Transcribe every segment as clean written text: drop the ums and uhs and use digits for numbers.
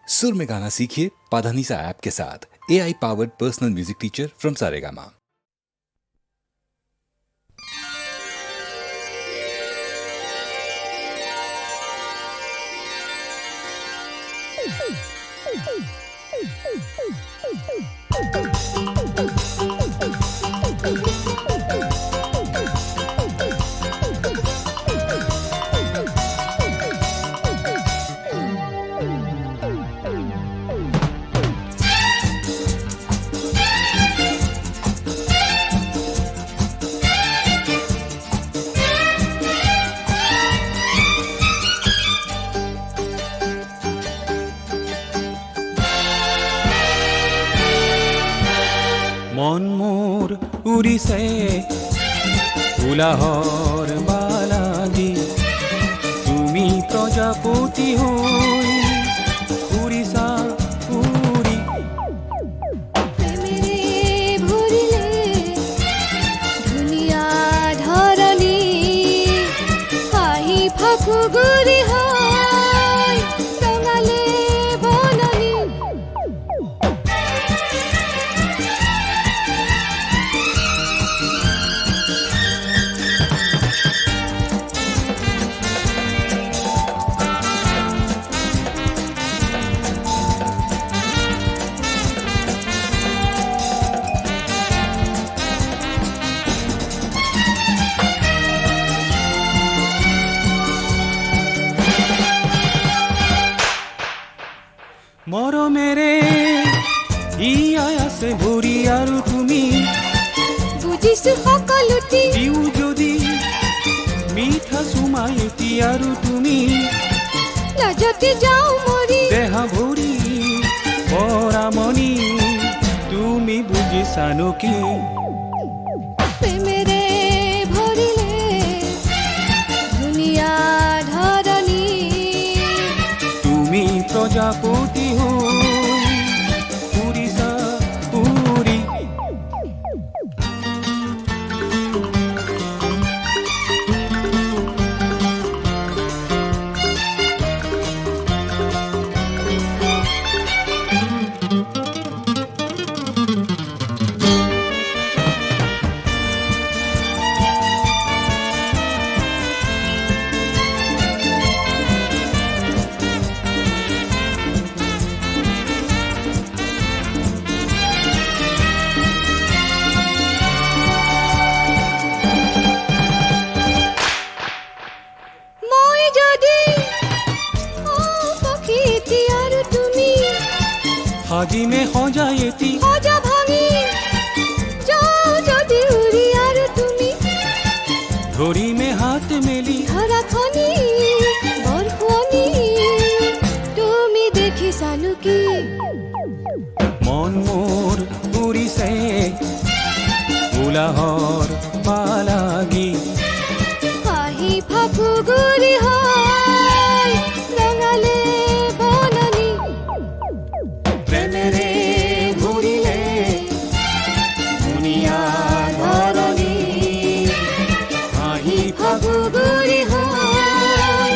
सुर में गाना सीखिए पाधानीसा ऐप के साथ। AI powered personal music teacher from Saregama. মন মোর উড়িছে উলাহৰ বালাগি, তুমি প্ৰজাপতি হৈ উৰিছা উৰি। প্ৰেমেৰে ভৰিলে ধুনীয়া ধৰণী, হাঁহি ফাকুগুৰি হৈ ৰঙালে বননি। মৰমেৰে হিয়াই আছে ভৰি আৰু তুমি বুজিছো সকলোটি দিও যদি মিঠা চুমা এটি আৰু তুমি লাজতে যাওঁ মৰি। দেহা ভৰি পৰামনি, তুমি বুজিছানো কি? প্ৰেমেৰে ভৰিলে ধুনীয়া ধৰণী, তুমি প্ৰজাপতি হৈ উৰিছা উৰি। মই যদি পক্ষী এটি আৰু তুমি সাজিমে সজাই এটি সজা ভাঙি যাওঁ যদি উৰি আৰু তুমি ধৰিমে হাত মেলি ধৰাখনি বৰষুণি, তুমি দেখিছানো কি? মন মোৰ উৰিছে উলাহৰ পালাগি, হাঁহি ফাকুগুৰি হৈ ৰঙালে বননি। প্ৰেমেৰে ভৰিলে ধুনীয়া ধৰণী, হাঁহি ফাকুগুৰি হৈ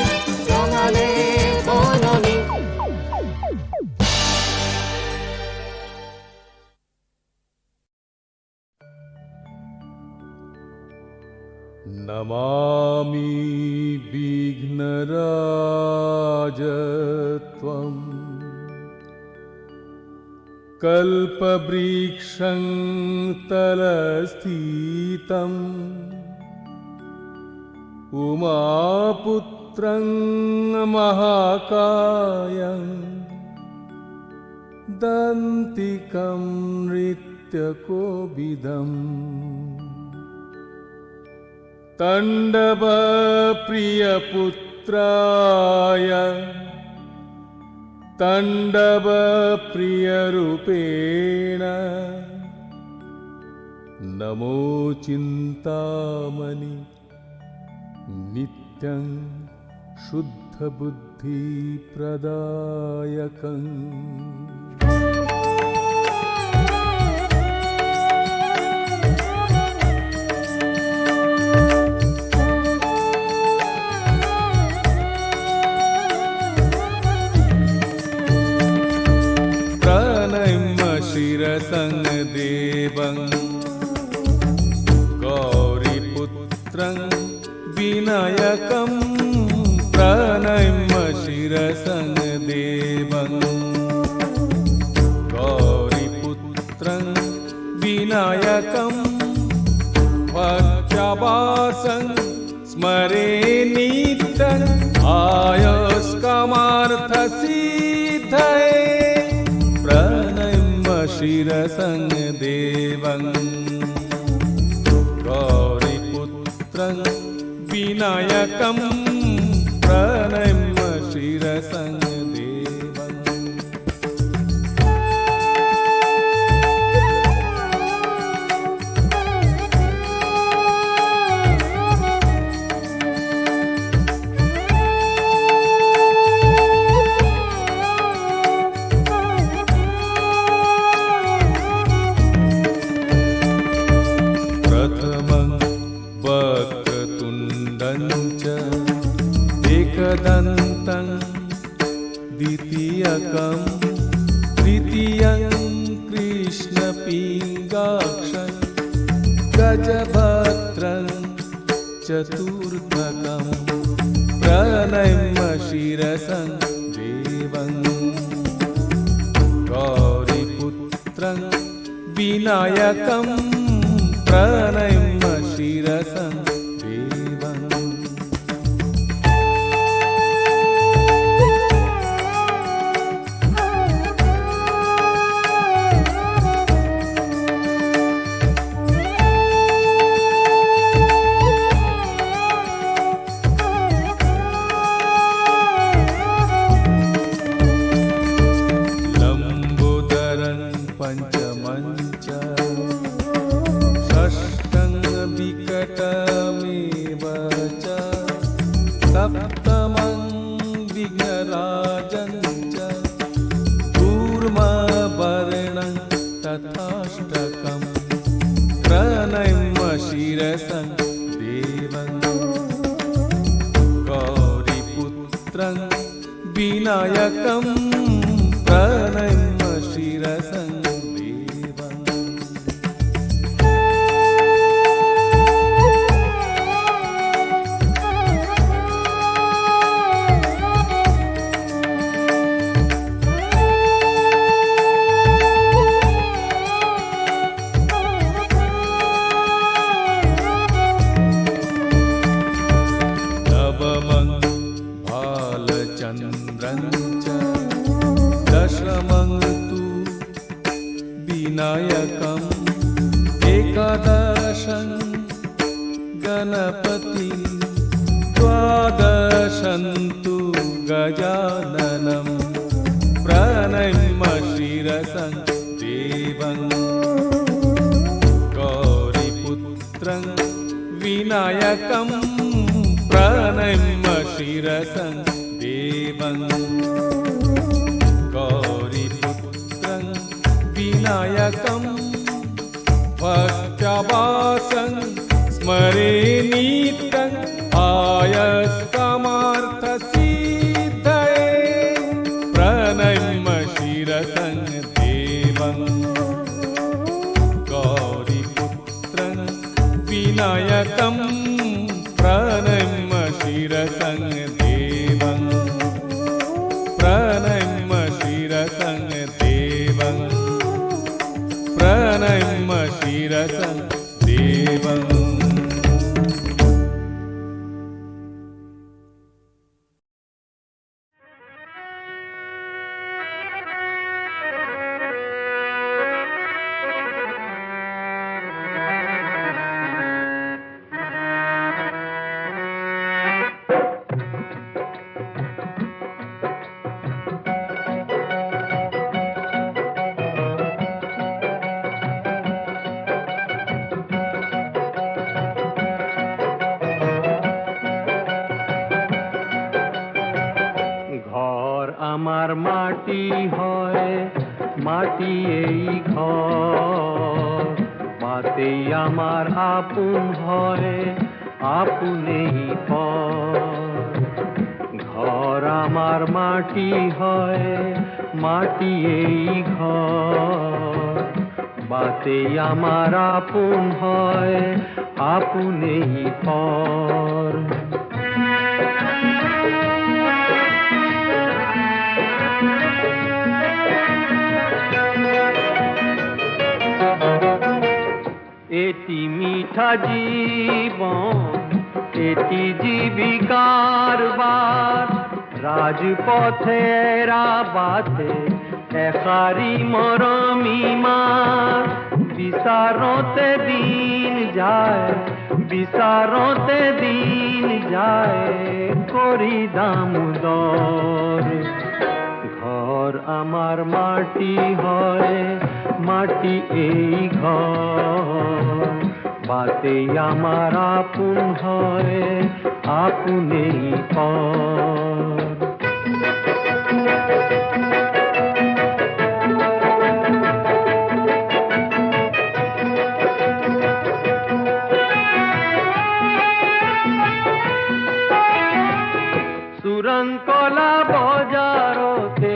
ৰঙালে বননি। नमामि विघ्नराजत्वं कल्पवृक्षं तलस्थितम् उमापुत्रं महाकायं दन्तिकं नृत्यकोविदम् ताण्डवप्रियपुत्राय ताण्डवप्रियरूपेण नमो चिन्तामणि नित्यं शुद्धबुद्धिप्रदायकम्। शिरसङ्गदेवं गौरीपुत्रं विनायकं प्रणम्य शिरसङ्गदेवं गौरीपुत्रं विनायकं भक्त्यावासं स्मरे नित्यं आयुष्कामार्थसिद्धये प्रणम्य शिरसङ्गदेवं गौरीपुत्रं विनायकं प्रणम्य शिरसङ्गदेवं प्रथमं वक्रतुण्डं च एकदन्तं द्वितीयकं तृतीयं कृष्णपिङ्गाक्षं गजभद्रं चतुर्थकं प्रणम्य शिरसङ्गदेवं गौरीपुत्रं विनायकं प्रणम्य शिरसङ्गदेवं लम्बोदरं पञ्चमं च षष्ठं विकटमेव च सप्तमं विघ्नराजं च कूर्मवर्णं तथाष्टकं प्रणम्य शिरसङ्गदेवं गौरीपुत्रं विनायकं प्रणम्य शिरसङ्गदेवं नवमं भालचन्द्रं च दशमं तु विनायकम् एकादशं गणपति द्वादशं तु गजाननं प्रणम्य शिरसङ्गदेवं गौरीपुत्रं विनायकं प्रणम्य शिरसङ्गदेवं गौरीपुत्रं विनायकं भक्त्यावासं स्मरे नित्यं आयुष्कामार्थसिद्धये प्रणम्य शिरसङ्गदेवं गौरीपुत्रं विनायकं प्रणम्य शिरसङ्गदेवं प्रणम्य शिरसङ्गदेवं प्रणम्य शिरसङ्गदेवम् আমার মাটি হয় মাটি এই ঘর মাতেই আমার আপন হয় আপনেই পর ঘর আমার মাটি হয় মাটি এই ঘর বাতেই আমার আপন হয় আপনেই পর এটি মিঠা জীবন এটি জীবিকার বার রাজপথে রাবাতে একারি মরমি মার বিচারতে দিন যায় করি দামোদর ঘর আমার মাটি হয় মাটি এই ঘর বাতে আমার আপন হয় আপনেই পর সুরঙ্কলা বজারতে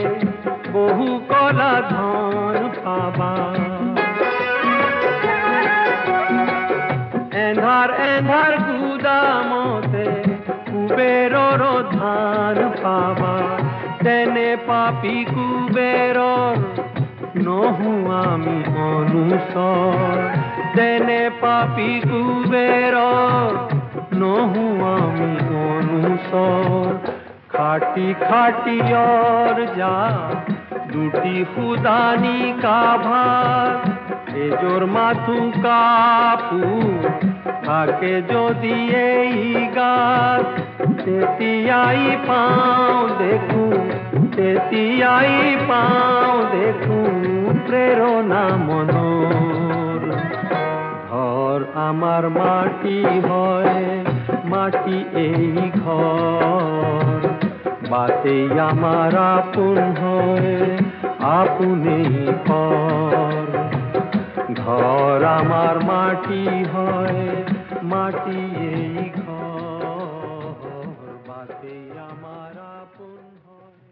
বহু কলা ধন পাবা এন্ধার গুদামতে কুবেরর ধান পাবা তেনে পাপি কুবেরর নহু আমি অনুসর তেনে পাপি কুবেরর নহু আমি অনুসর খাটি খাটিয়র যা দুটি ফুদানি কাভার এজোর মাথু কাপু থাকে যদি এই গাছ তেতিয়াই পাও দেখু প্রেরণা মনোর ঘর আমার মাটি হয় মাটি এই ঘর বাতে আমার আপন হয় আপনেই পর ঘর আমার মাটি হয় মাটি এই ঘর বাতে আমার আপন হয়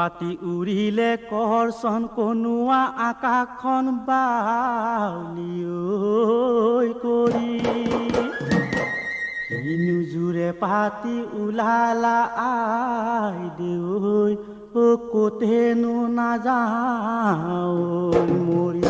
পাতি উৰিলে কৰ্চন কনোৱা আকাশখন বাউলি ঐ কৰি সিনুজোৰে পাতি ওলালা আই দেউৈ কতেনো নাযাওঁ মৰি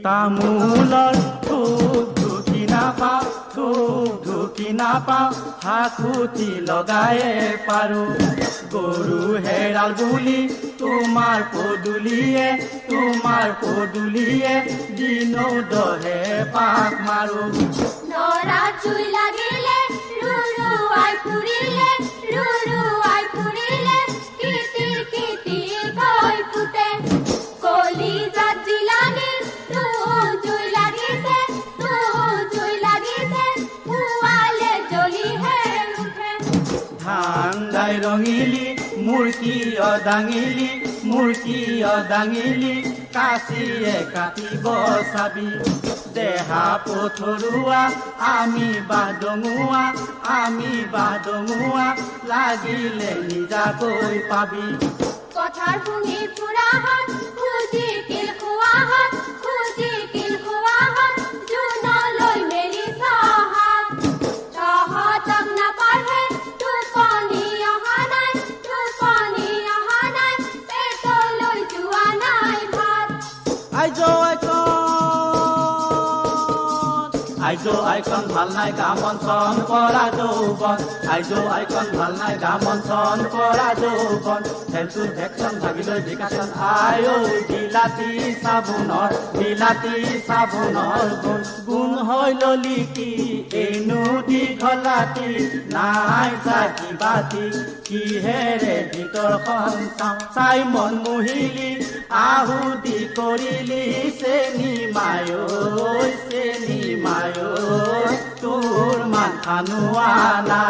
তামোলৰ ঢুকি নাপাওঁ হাকুতি লগায়ে পাৰো গৰু হেৰাল বুলি তোমাৰ পদুলিয়ে দিনো দহে পাক মাৰো নৰা চুই লাগিলে ৰুৰুৱাই ফুৰিলে কিতিৰ কৈ ফুটে কলিজাত জিলানি জুই লাগিছে পুৱালে জ্বলিহে উঠে ধান গাই ৰঙিলি মূৰ্তি দাঙিলি কাচিয়ে কাটিব চাবি দেহা পথৰুৱা আমি বাদঙুৱা লাগিলে নিজাকৈ পাবি কথাৰ শুনি ফুৰাহত খুজি কিল খোৱাহত জোনলৈ মেলি তহঁতক নাপাঢ়ে টোপনি অহা নাই পেটলৈ যোৱা নাই ভাত আইকন ভাল নাই গামঞ্চন কৰা যৌৱন ভাল নাই গামঞ্চন কৰা যৌৱন হেলচুৰ ভেকচন ভাবিলৈ বিকাশন আয়ো বিলাতী চাবোনৰ গুণ হৈ ললি কি এনো দীঘলাতি নাই জাতি বাতি কিহেৰে ভিতৰখন চাই মন মুহিলি আহুতি কৰিলি চেনি মায়ৈ তোৰ মাথা নোৱালা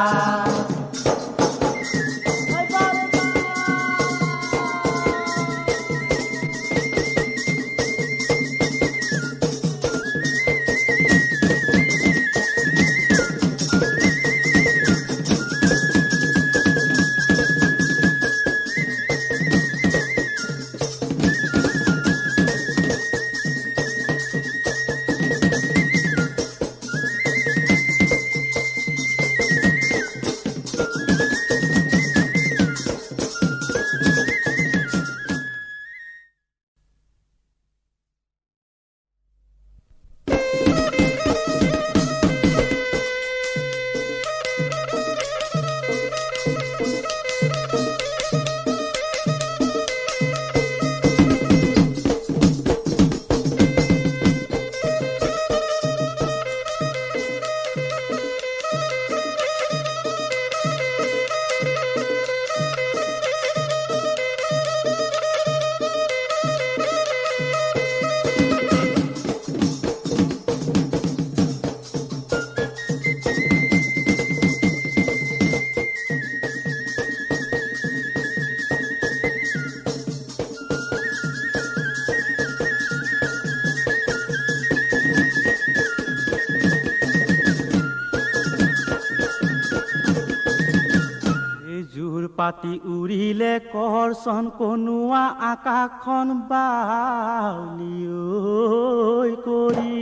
পাতি উৰিলে কৰ্চন কনোৱা আকাশখন বাউলি ঐ কৰি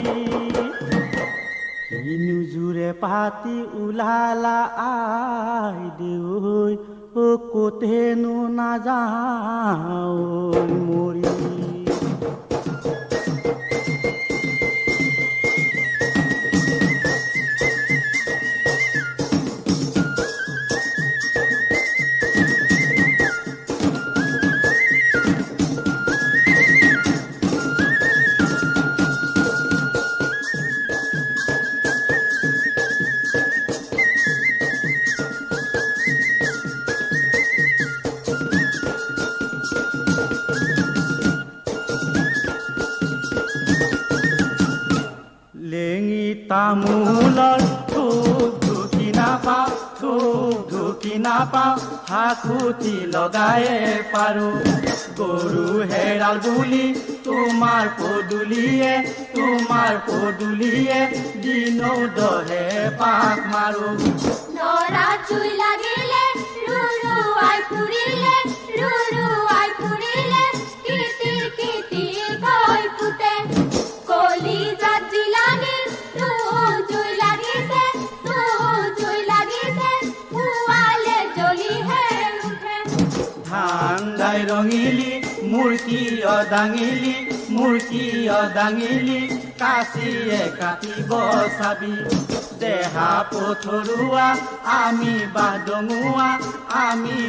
সিনুজোৰে পাতি ওলালা আই দেউৈ কতেনো নাযাওঁ মৰি নাপাওঁ হাকুতি লগায়ে পাৰোঁ গৰু হেৰাল বুলি তোমাৰ পদূলিয়ে দিনৌ দহে পাক মাৰোঁ নৰা চুই লাগিলে ৰুৰুৱাই ফুৰিলে কিটিৰ কিটিৰ গৈ ফুটে কলিজাত জিলানি জুই লাগিছে পুৱালে জ্বলিহে উঠে ধান দাই ৰঙিলি মূৰ্তি অদাঙিলি কাচিয়ে কাটিব চাবি দেহা পথৰুৱা আমি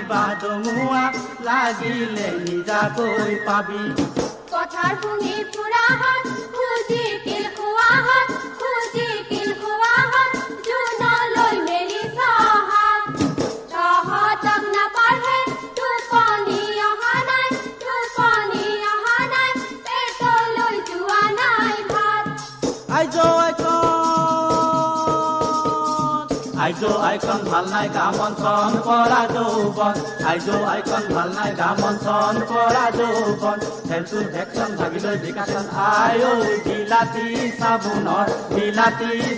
বাদঙুৱা লাগিলে নিজাকৈ পাবি কথাৰ শুনি ফুৰাহত খুজি কিল খোৱাহত জোনলৈ মেলি তহঁতক নাপাঢ়ে টোপনি অহা নাই পেটলৈ যোৱা নাই ভাত আইজো আইকন ভাল নাই গামঞ্চন কৰা যৌবন ভাল নাই গামঞ্চন কৰা যৌবন হেলচুৰ ভেকচন ভাগিলৈ বিকাশন আয়ো বিলাতী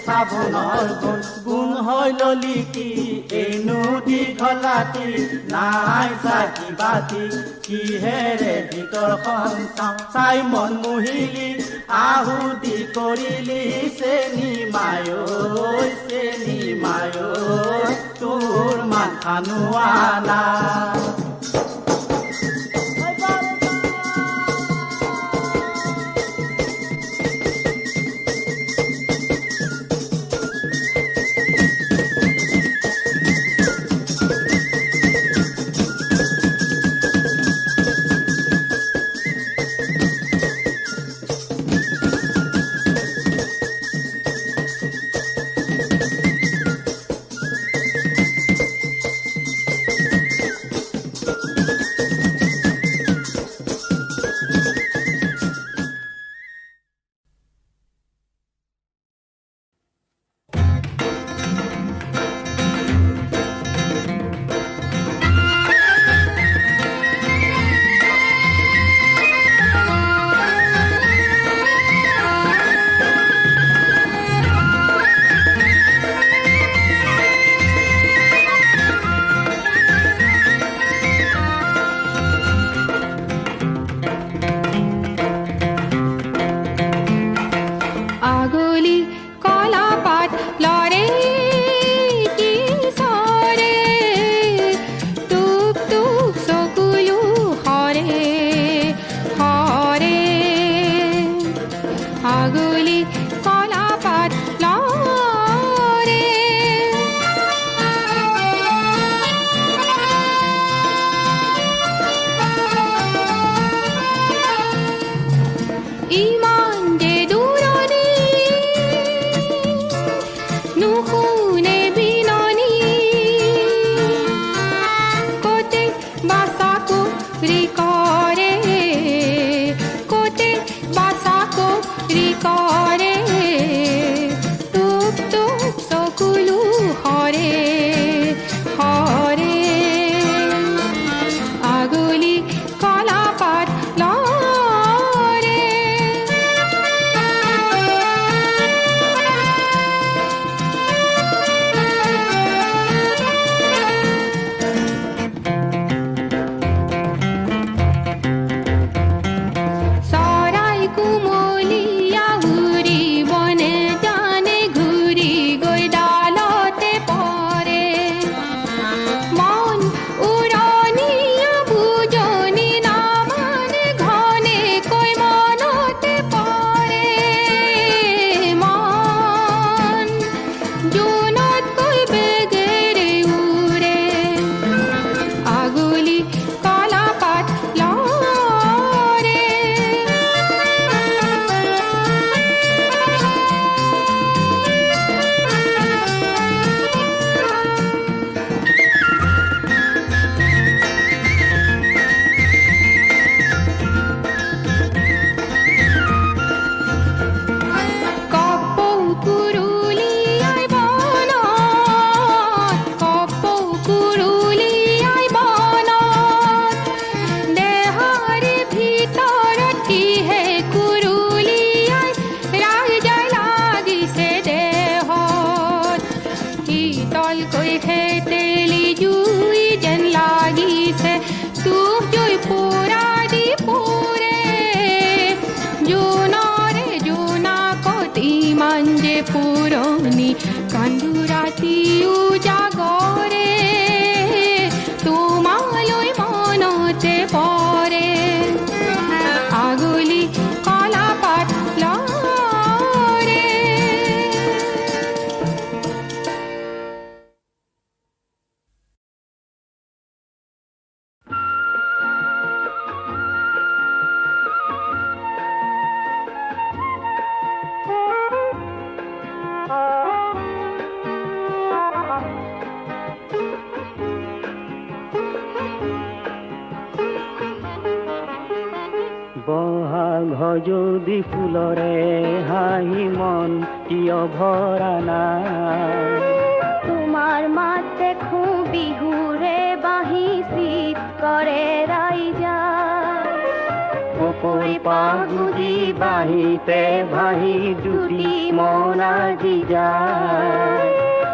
চাবোনৰ গুণ হৈ ললি কি এনো দীঘলাতি নাই চাকি বাতি কিহেৰে ভিতৰখন চাই মন মুহিলি আহুতি কৰিলি চেনি মায়ৈ তোৰ মাথা নোৱানা উপচে পড়ে আগুলি কলা পাটলৰে বহাগ যদি ফুলৰে হাঁহি মন কিয় ভৰা নাই তোমাৰ মাত দেখো বিহুৰে বাহি শীত কৰে ৰাইজা পুকুৰী পাগুদি বাহিতে ভাহি দুটি মন আজি যায়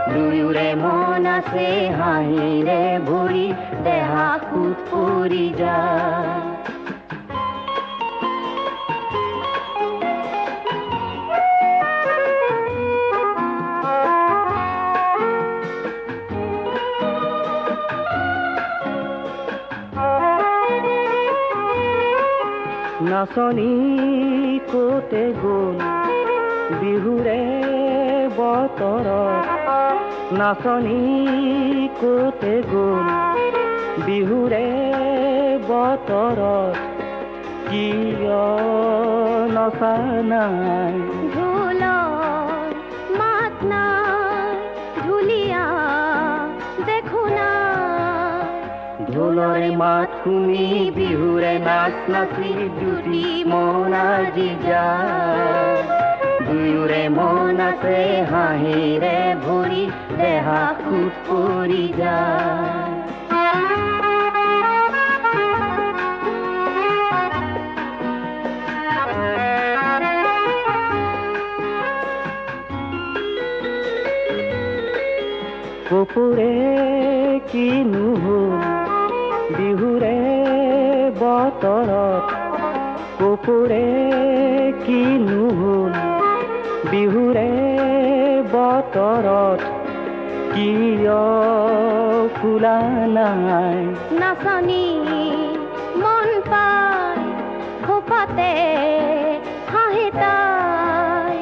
দুয়োৰে মন আছে হাঁহিৰে ভৰি দেহা সুত পৰি যায় নাচনী ক'তে গ'ল বিহুৰে বতৰত নাচনী ক'তে গ'ল বিহুৰে বতৰত কিয় নচা নাই ঢোল মাত নাই ঢুলিয়া দেখো না ঢোলৰে মাত শুনি বিহুৰে নাচ নাচি দুটি মন আজি যায় দুয়োৰে মন আছে হাঁহিৰে ভৰি দেহা সুত পৰি যায় কপুৰে কিনো হ'ল বিহুৰে বতৰত কপুৰে কিনো হ'ল বিহুৰে বতৰত কিয় ফুলা নাই নাচনী মন পায় খোপাতে হাঁহি তাই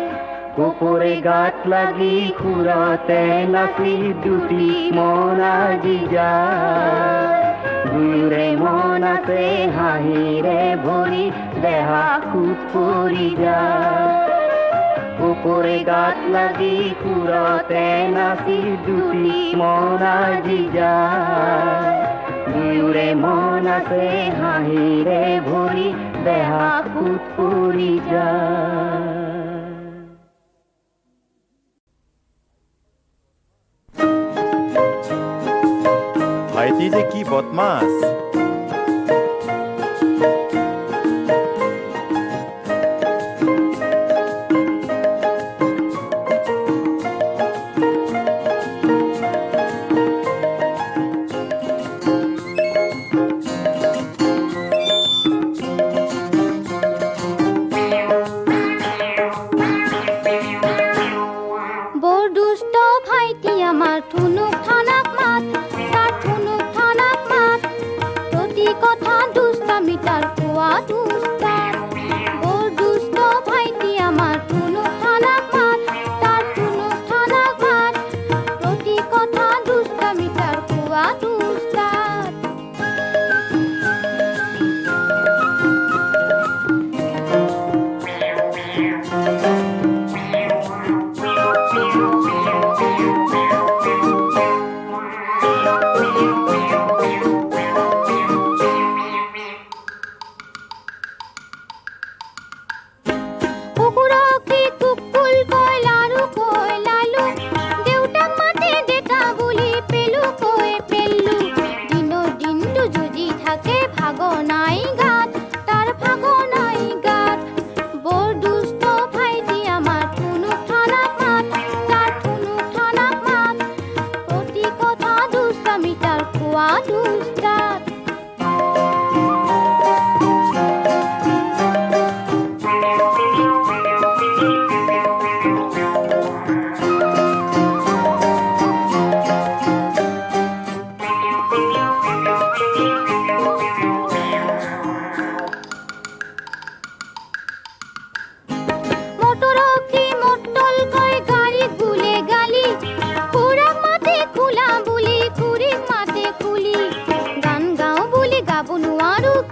কপুৰে গাত লাগি খুৰতে নাচি দুটি মন আজি যায় দুয়োৰে মন আছে হাঁহিৰে ভৰি দেহা সুত পৰি যায় কপুৰে গাত লাগি খুৰতে নাচি দুটি মন আজি যায় দুয়োৰে মন আছে হাঁহিৰে ভৰি দেহা সুত পৰি যায় ভাইটি যে কি বদমাছ বৰ দুষ্ট ভাইটি আমাৰ ঠুনুক ঠানাক মাত তাৰ ঠুনুক ঠানাক মাত প্ৰতি কথা দুষ্টামি তাৰ কোৱা দুষ্টাত বৰ দুষ্ট ভাইটি আমাৰ ঠুনুক ঠানাক মাত তাৰ ঠুনুক ঠানাক মাত প্ৰতি কথা দুষ্টামি তাৰ কোৱা দুষ্টাত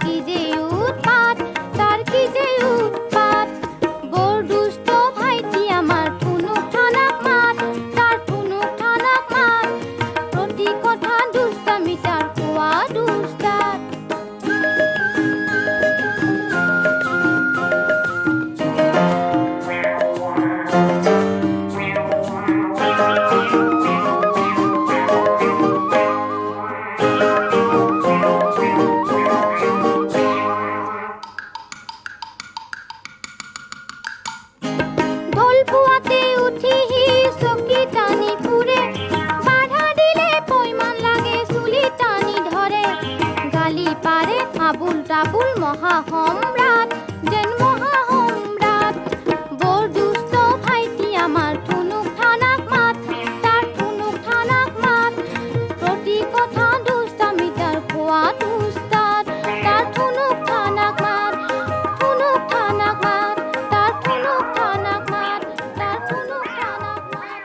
কি যে উৎপাত, তাৰ কি যে উৎপাত। বৰ দুষ্ট ভাইটি আমাৰ ঠুনুক ঠানাক মাত, তাৰ ঠুনুক ঠানাক মাত। প্ৰতি কথা দুষ্টামি তাৰ কোৱা দুষ্টাত। ঢোল পোৱাতে উঠি সি চকী টানি ফুৰে, বাধা দিলে পৈমান লাগে চুলি টানি ধৰে। গালি পাৰে আবুল তাবুল মহা সম্ৰাট, যেন মহা সম্ৰাট। বৰ দুষ্ট ভাইটি আমাৰ ঠুনুক ঠানাক মাত, তাৰ ঠুনুক ঠানাক মাত। প্ৰতি কথা দুষ্টামি তাৰ খোৱা দুষ্টাত, তাৰ ঠুনুক ঠানাক মাত, ঠুনুক ঠানাক মাত, তাৰ ঠুনুক ঠানাক মাত, তাৰ ঠুনুক ঠানাক মাত।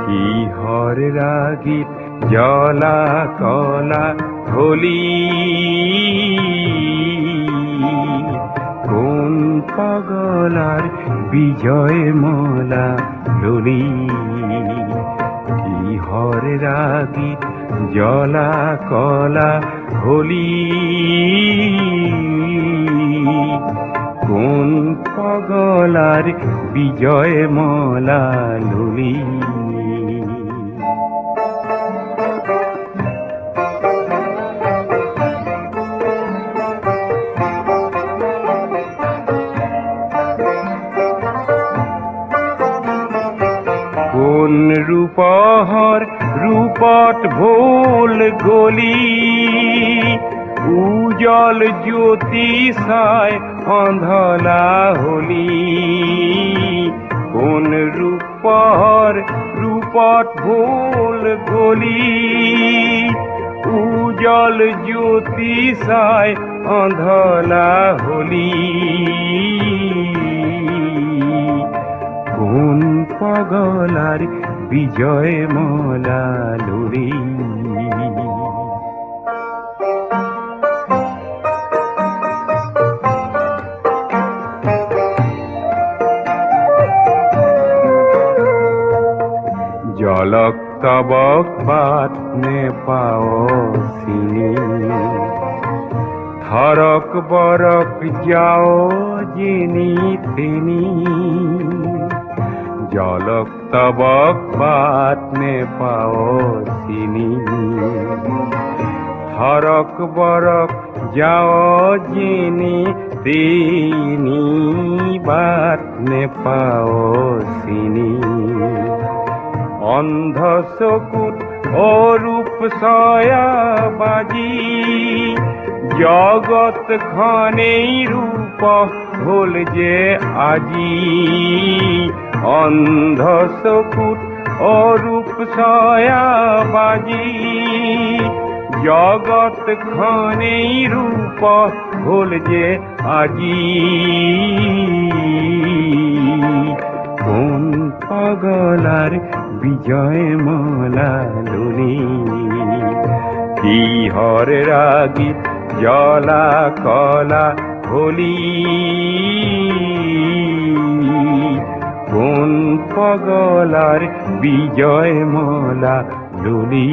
কিহর রাগিত জলা কলা হলি, কোন পাগলার বিজয় মলা ললি। কিহর রাগিত জলা কলা হলি, কোন পাগলার বিজয় মলা ললি। কোন রূপহর রূপট ভোল গলি, উজল জ্যোতি সায় অন্ধলা হলি। কোন রূপহর রূপট ভোল গলি, উজল জ্যোতি সায় অন্ধলা হলি। কোন পাগলার বিজয় মলা লুরি। জলক তবক বাত নে পাও চিনি, থরক বরক যাও যিনি তিনি। জলক তবক বাত নে পাও চিনি, থরক বরক যাও যিনি তিনি। বাত নে পাও চিনি, অন্ধ চকুত অরূপ সয়া বাজি। জগৎ খানেই রূপ হল যে আজি। অন্ধ চকুত অরূপ সয়া বাজি। জগৎ খানেই রূপ হল যে আজি। কোন পাগলার বিজয় মলা লুনি, কিহর রাগিত জলা কলা হলি। কোন পাগলার বিজয় মলা লুনি।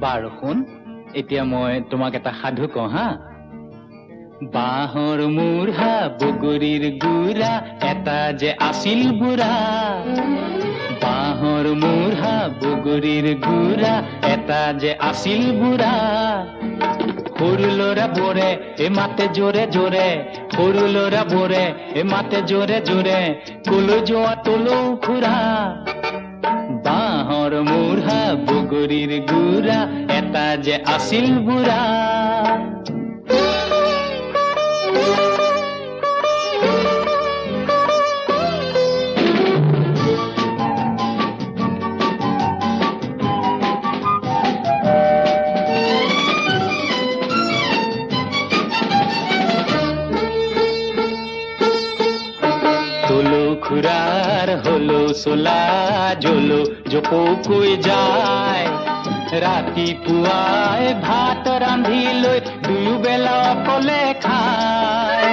বাৰু শুন, এতিয়া মই তোমাক এটা সাধু কওঁ হা। বাঁহৰ মূঢ়া বগৰীৰ গুৰা এটা যে আছিল বুঢ়া বাঁহৰ মূঢ়া বগৰীৰ গুৰা এটা যে আছিল বুঢ়া সৰু ল'ৰাবোৰে মাতে জোৰে জোৰে সৰু ল'ৰাবোৰে মাতে জোৰে জোৰে কলৈ যোৱা তলৌ খুৰা বাঁহৰ মূঢ়া বগৰীৰ গুৰা এটা যে আছিল বুঢ়া খুৰাৰ হলো চোলা জলো জপৌকৈ যায় ৰাতিপুৱাই ভাত ৰান্ধি লৈ দুবেলা অকলে খায়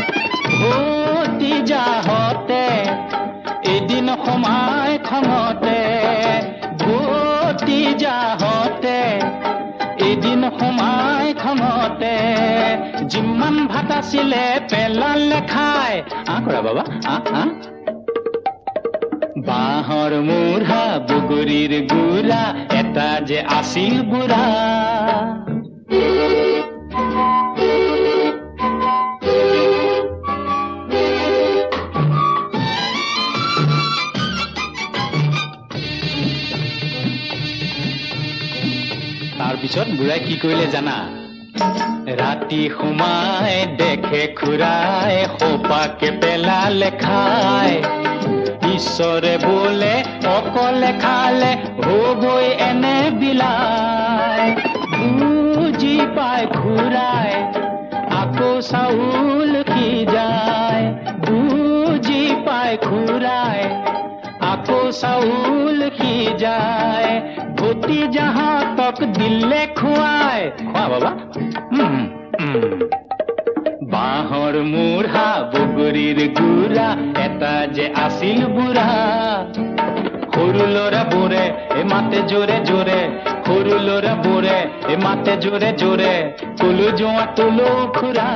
ভতিজাহঁতে এদিন সোমাই খঙতে ভতিজাহঁতে এদিন সোমাই খঙতে যিমান ভাত আছিলে পেলালে খায় খুৰা বাবা বাঁহৰ মূঢ়া বগৰীৰ গুৰা এটা যে আছিল বুঢ়া তাৰপিছত বুঢ়াই কি কৰিলে জানা ৰাতি সোমাই দেখে খুৰাই সোপাকে পেলালে খায় ঈশ্বৰে বোলে অকলে খালে হ'বই এনে বিলাই বুজি পাই খুৰাই আকৌ চাউল সিজাই বুজি পাই খুৰাই আকৌ চাউল সিজাই ভতিজাহঁতক দিলে খুৱাই খোৱা বাবা বাঁহৰ মূঢ়া বগৰীৰ গুৰা এটা যে আছিল বুঢ়া সৰু ল'ৰাবোৰে মাতে জোৰে জোৰে সৰু ল'ৰাবোৰে মাতে জোৰে জোৰে কলৈ যোৱা তলৌ খুৰা